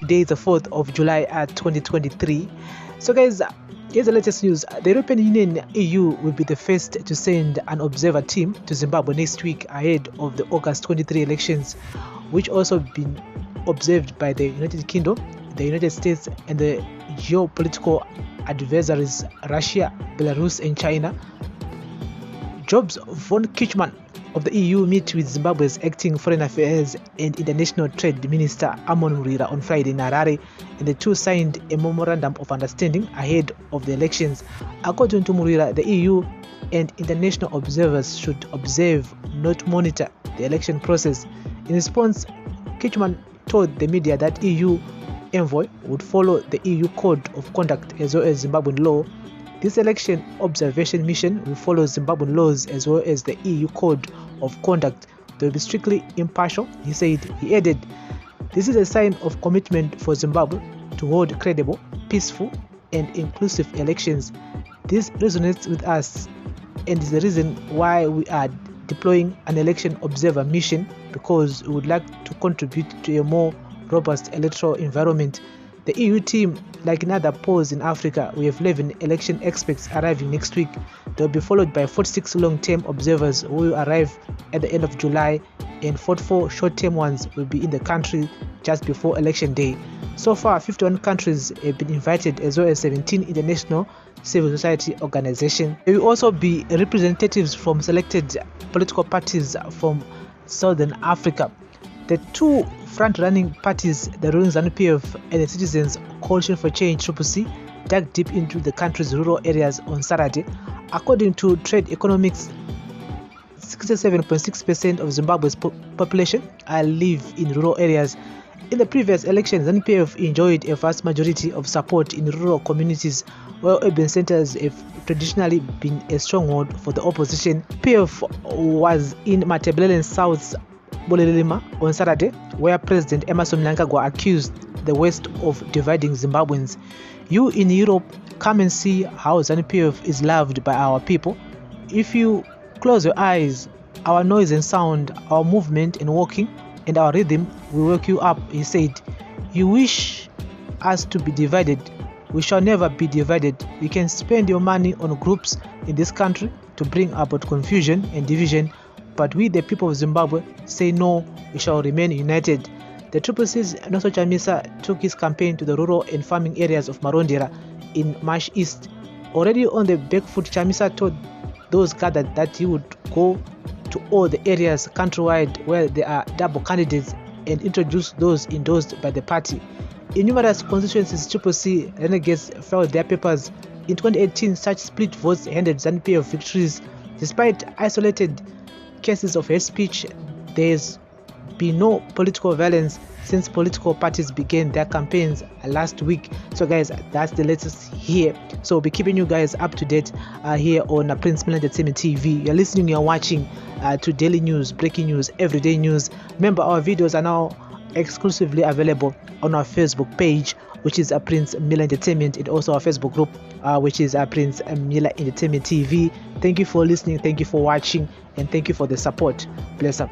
Today is the 4th of July 2023. So guys, here's the latest news. The European Union EU will be the first to send an observer team to Zimbabwe next week ahead of the August 23 elections, which also been observed by the United Kingdom, the United States, and the geopolitical adversaries Russia, Belarus and China. Jobs von Kichman of the EU meet with Zimbabwe's acting Foreign Affairs and International Trade Minister Amon Murira on Friday in Harare, and the two signed a memorandum of understanding ahead of the elections. According to Murira, the EU and international observers should observe, not monitor, the election process. In response, Kichman told the media that EU envoy would follow the EU Code of Conduct as well as Zimbabwean law. This election observation mission will follow Zimbabwean laws as well as the EU Code of Conduct. They will be strictly impartial, he said. He added, "This is a sign of commitment for Zimbabwe to hold credible, peaceful, and inclusive elections. This resonates with us and is the reason why we are deploying an election observer mission, because we would like to contribute to a more robust electoral environment." The EU team, like in other polls in Africa, we have 11 election experts arriving next week. They will be followed by 46 long-term observers who will arrive at the end of July, and 44 short-term ones will be in the country just before election day. So far, 51 countries have been invited, as well as 17 international civil society organizations. There will also be representatives from selected political parties from Southern Africa. The two front-running parties, the ruling ZANU-PF and the Citizens Coalition for Change (CCC), dug deep into the country's rural areas on Saturday. According to Trade Economics, 67.6% of Zimbabwe's population live in rural areas. In the previous elections, ZANU-PF enjoyed a vast majority of support in rural communities, while urban centers have traditionally been a stronghold for the opposition. PF was in Matabeleland South's Bolelima on Saturday, where President Emmerson Mnangagwa accused the West of dividing Zimbabweans. "You in Europe, come and see how ZANU-PF is loved by our people. If you close your eyes, our noise and sound, our movement and walking, and our rhythm will wake you up," he said. "You wish us to be divided. We shall never be divided. You can spend your money on groups in this country to bring about confusion and division, but we, the people of Zimbabwe, say no, we shall remain united." The CCC's Noso Chamisa took his campaign to the rural and farming areas of Marondera in Marsh East. Already on the back foot, Chamisa told those gathered that he would go to all the areas countrywide where there are double candidates and introduce those endorsed by the party. In numerous constituencies, CCC renegades filed their papers. In 2018, such split votes handed ZANU-PF victories. Despite isolated cases of hate speech, there's been no political violence since political parties began their campaigns last week. So guys, that's the latest here. So we'll be keeping you guys up to date here on Prince Mill Entertainment TV. You're listening, you're watching to daily news, breaking news, everyday news. Remember, our videos are now exclusively available on our Facebook page, which is Prince Mill Entertainment, and also our Facebook group, which is Prince Mill Entertainment TV. Thank you for listening, thank you for watching, and thank you for the support. Bless up.